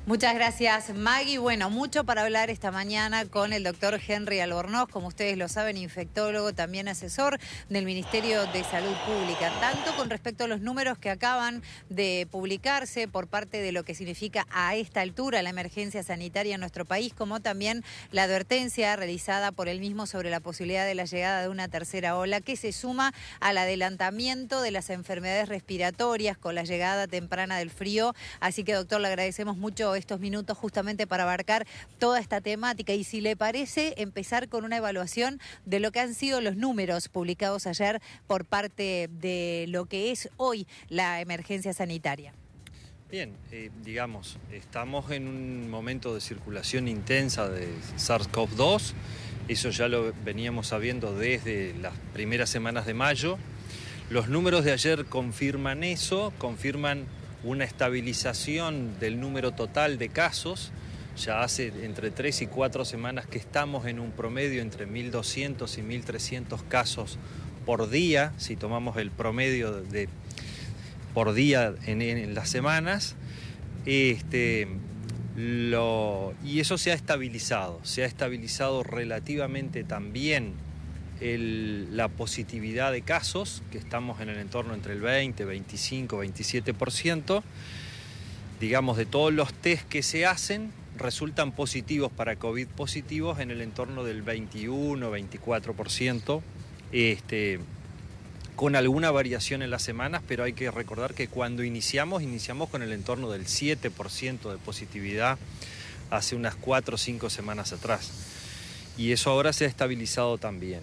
Muchas gracias, Maggie. Bueno, mucho para hablar esta mañana con el doctor Henry Albornoz, como ustedes lo saben, infectólogo, también asesor del Ministerio de Salud Pública, tanto con respecto a los números que acaban de publicarse por parte de lo que significa a esta altura la emergencia sanitaria en nuestro país, como también la advertencia realizada por él mismo sobre la posibilidad de la llegada de una tercera ola que se suma al adelantamiento de las enfermedades respiratorias con la llegada temprana del frío. Así que, doctor, le agradecemos mucho estos minutos justamente para abarcar toda esta temática y, si le parece, empezar con una evaluación de lo que han sido los números publicados ayer por parte de lo que es hoy la emergencia sanitaria. Bien, digamos, estamos en un momento de circulación intensa de SARS-CoV-2, eso ya lo veníamos sabiendo desde las primeras semanas de mayo. Los números de ayer confirman eso, confirman una estabilización del número total de casos. Ya hace entre 3 y 4 semanas que estamos en un promedio entre 1.200 y 1.300 casos por día, si tomamos el promedio por día en las semanas. Y eso se ha estabilizado relativamente también la positividad de casos, que estamos en el entorno entre el 20, 25, 27%. Digamos, de todos los test que se hacen, resultan positivos para COVID positivos en el entorno del 21, 24%, con alguna variación en las semanas, pero hay que recordar que cuando iniciamos con el entorno del 7% de positividad hace unas 4 o 5 semanas atrás. Y eso ahora se ha estabilizado también.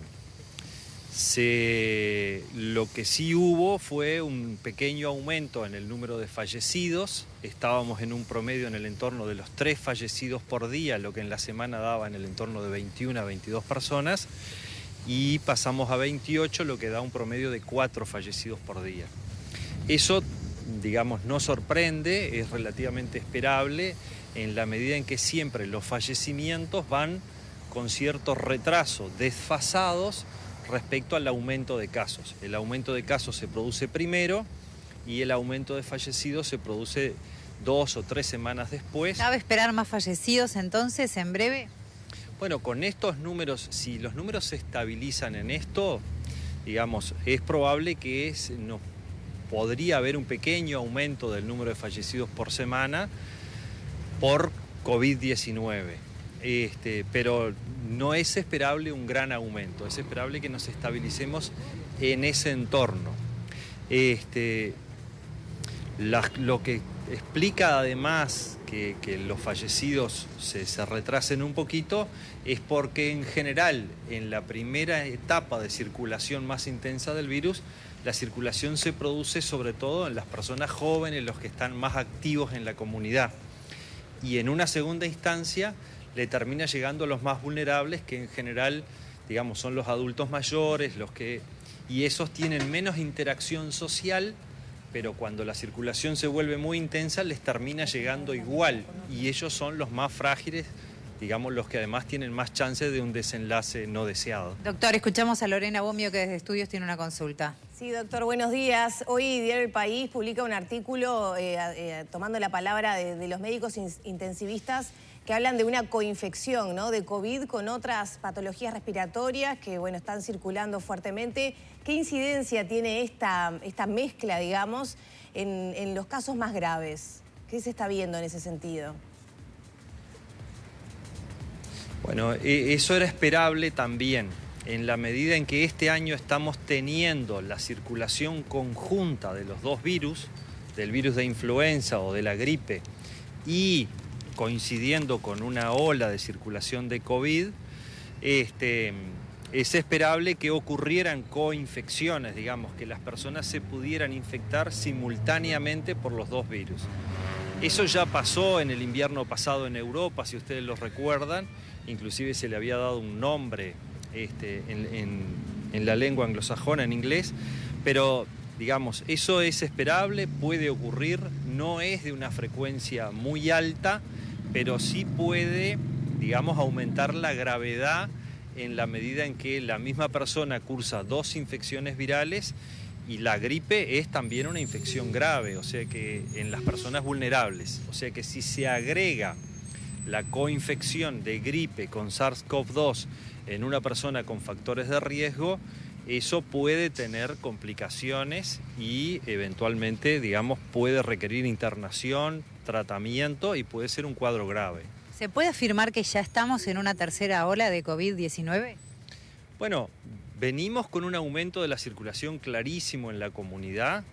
Lo que sí hubo fue un pequeño aumento en el número de fallecidos. Estábamos en un promedio en el entorno de los 3 fallecidos por día, lo que en la semana daba en el entorno de 21 a 22 personas, y pasamos a 28, lo que da un promedio de 4 fallecidos por día. Eso, digamos, no sorprende, es relativamente esperable en la medida en que siempre los fallecimientos van con cierto retraso, desfasados respecto al aumento de casos. El aumento de casos se produce primero y el aumento de fallecidos se produce 2 o 3 semanas después. ¿Cabe esperar más fallecidos entonces en breve? Bueno, con estos números, si los números se estabilizan en esto, digamos, es probable que podría haber un pequeño aumento del número de fallecidos por semana por COVID-19. Pero no es esperable un gran aumento, es esperable que nos estabilicemos en ese entorno. Lo que explica además que los fallecidos se retrasen un poquito es porque en general en la primera etapa de circulación más intensa del virus, la circulación se produce sobre todo en las personas jóvenes, los que están más activos en la comunidad. Y en una segunda instancia le termina llegando a los más vulnerables, que en general, digamos, son los adultos mayores, y esos tienen menos interacción social, pero cuando la circulación se vuelve muy intensa les termina llegando igual, y ellos son los más frágiles, digamos, los que además tienen más chance de un desenlace no deseado. Doctor, escuchamos a Lorena Bomio, que desde Estudios tiene una consulta. Sí, doctor, buenos días. Hoy Diario El País publica un artículo tomando la palabra de los médicos intensivistas que hablan de una coinfección, ¿no?, de COVID con otras patologías respiratorias que, bueno, están circulando fuertemente. ¿Qué incidencia tiene esta mezcla, digamos, en los casos más graves? ¿Qué se está viendo en ese sentido? Bueno, eso era esperable también, en la medida en que este año estamos teniendo la circulación conjunta de los dos virus, del virus de influenza o de la gripe, y coincidiendo con una ola de circulación de COVID, es esperable que ocurrieran coinfecciones, digamos, que las personas se pudieran infectar simultáneamente por los dos virus. Eso ya pasó en el invierno pasado en Europa, si ustedes lo recuerdan, inclusive se le había dado un nombre en la lengua anglosajona, en inglés, pero digamos, eso es esperable, puede ocurrir, no es de una frecuencia muy alta, pero sí puede, digamos, aumentar la gravedad en la medida en que la misma persona cursa 2 infecciones virales y la gripe es también una infección grave, o sea que en las personas vulnerables. O sea que si se agrega la coinfección de gripe con SARS-CoV-2 en una persona con factores de riesgo, eso puede tener complicaciones y eventualmente, digamos, puede requerir internación, tratamiento y puede ser un cuadro grave. ¿Se puede afirmar que ya estamos en una tercera ola de COVID-19? Bueno, venimos con un aumento de la circulación clarísimo en la comunidad.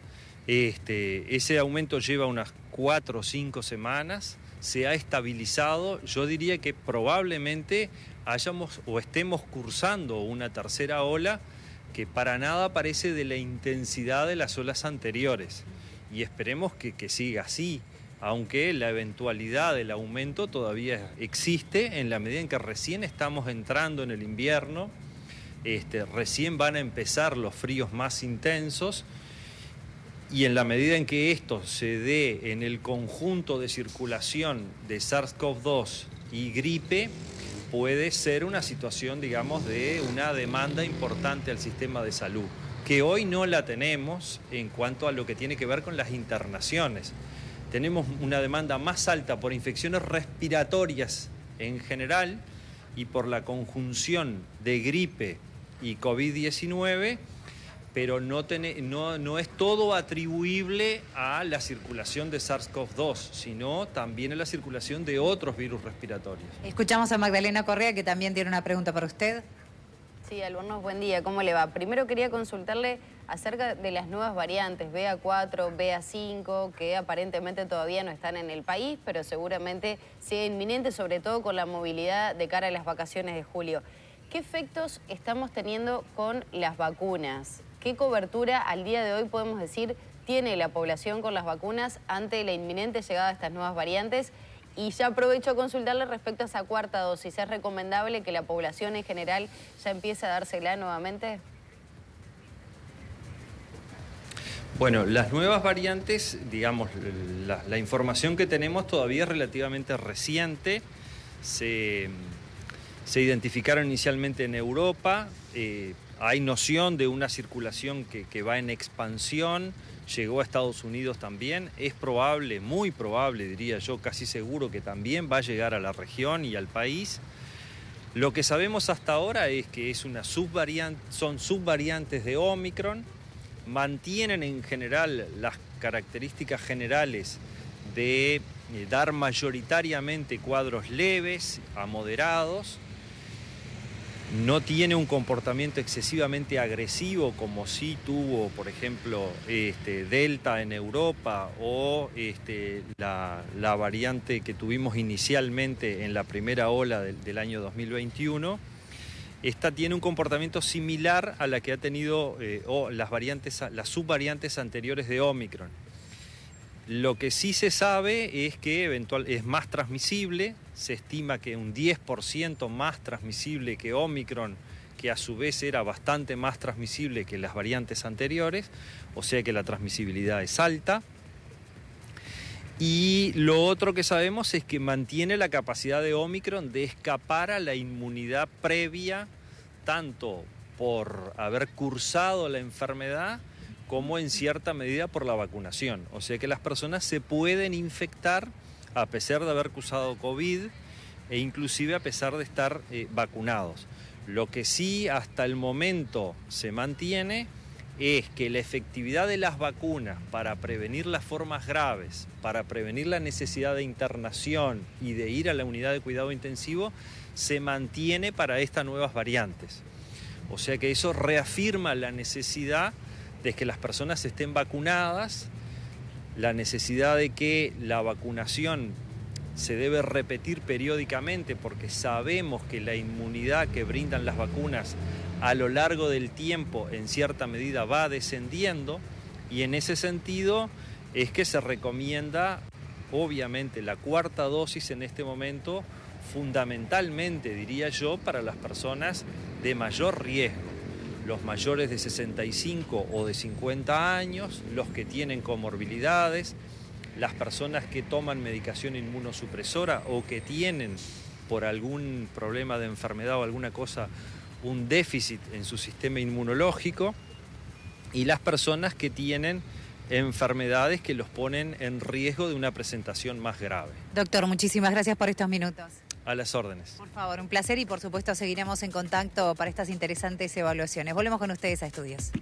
Ese aumento lleva unas 4 o 5 semanas, se ha estabilizado. Yo diría que probablemente hayamos o estemos cursando una tercera ola que para nada parece de la intensidad de las olas anteriores. Y esperemos que siga así, aunque la eventualidad del aumento todavía existe en la medida en que recién estamos entrando en el invierno. Recién van a empezar los fríos más intensos y en la medida en que esto se dé en el conjunto de circulación de SARS-CoV-2 y gripe, puede ser una situación, digamos, de una demanda importante al sistema de salud, que hoy no la tenemos en cuanto a lo que tiene que ver con las internaciones. Tenemos una demanda más alta por infecciones respiratorias en general y por la conjunción de gripe y COVID-19, pero no es todo atribuible a la circulación de SARS-CoV-2, sino también a la circulación de otros virus respiratorios. Escuchamos a Magdalena Correa, que también tiene una pregunta para usted. Sí, Albornoz, buen día, ¿cómo le va? Primero quería consultarle acerca de las nuevas variantes, BA4, BA5, que aparentemente todavía no están en el país, pero seguramente sea inminente, sobre todo con la movilidad de cara a las vacaciones de julio. ¿Qué efectos estamos teniendo con las vacunas? ¿Qué cobertura al día de hoy podemos decir tiene la población con las vacunas ante la inminente llegada de estas nuevas variantes? Y ya aprovecho a consultarle respecto a esa cuarta dosis. ¿Es recomendable que la población en general ya empiece a dársela nuevamente? Bueno, las nuevas variantes, digamos, la información que tenemos todavía es relativamente reciente. Se identificaron inicialmente en Europa, hay noción de una circulación que va en expansión, llegó a Estados Unidos también, es probable, muy probable diría yo, casi seguro que también va a llegar a la región y al país. Lo que sabemos hasta ahora es que son subvariantes de Omicron, mantienen en general las características generales de dar mayoritariamente cuadros leves a moderados. No tiene un comportamiento excesivamente agresivo como sí tuvo, por ejemplo, Delta en Europa o la variante que tuvimos inicialmente en la primera ola del año 2021. Esta tiene un comportamiento similar a la que ha tenido las subvariantes anteriores de Omicron. Lo que sí se sabe es que es más transmisible, se estima que un 10% más transmisible que Omicron, que a su vez era bastante más transmisible que las variantes anteriores, o sea que la transmisibilidad es alta. Y lo otro que sabemos es que mantiene la capacidad de Omicron de escapar a la inmunidad previa, tanto por haber cursado la enfermedad, como en cierta medida por la vacunación. O sea que las personas se pueden infectar a pesar de haber cursado COVID e inclusive a pesar de estar vacunados. Lo que sí hasta el momento se mantiene es que la efectividad de las vacunas para prevenir las formas graves, para prevenir la necesidad de internación y de ir a la unidad de cuidado intensivo, se mantiene para estas nuevas variantes. O sea que eso reafirma la necesidad de que las personas estén vacunadas, la necesidad de que la vacunación se debe repetir periódicamente porque sabemos que la inmunidad que brindan las vacunas a lo largo del tiempo en cierta medida va descendiendo y en ese sentido es que se recomienda obviamente la cuarta dosis en este momento fundamentalmente diría yo para las personas de mayor riesgo. Los mayores de 65 o de 50 años, los que tienen comorbilidades, las personas que toman medicación inmunosupresora o que tienen por algún problema de enfermedad o alguna cosa un déficit en su sistema inmunológico y las personas que tienen enfermedades que los ponen en riesgo de una presentación más grave. Doctor, muchísimas gracias por estos minutos. A las órdenes. Por favor, un placer y por supuesto seguiremos en contacto para estas interesantes evaluaciones. Volvemos con ustedes a Estudios.